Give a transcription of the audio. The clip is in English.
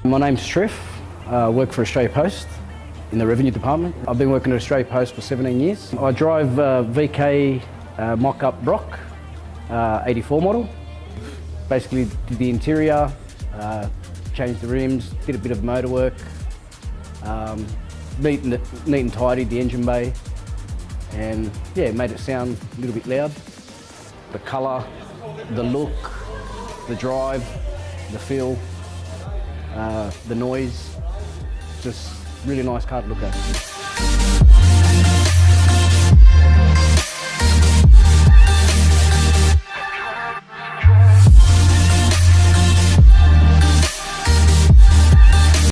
My name's Striff. I work for Australia Post in the Revenue Department. I've been working at Australia Post for 17 years. I drive VK mock-up Brock 84 model. Basically did the interior, changed the rims, did a bit of motor work, neat and tidy the engine bay, and yeah, made it sound a little bit loud. The colour, the look, the drive, the feel, the noise, just really nice car to look at.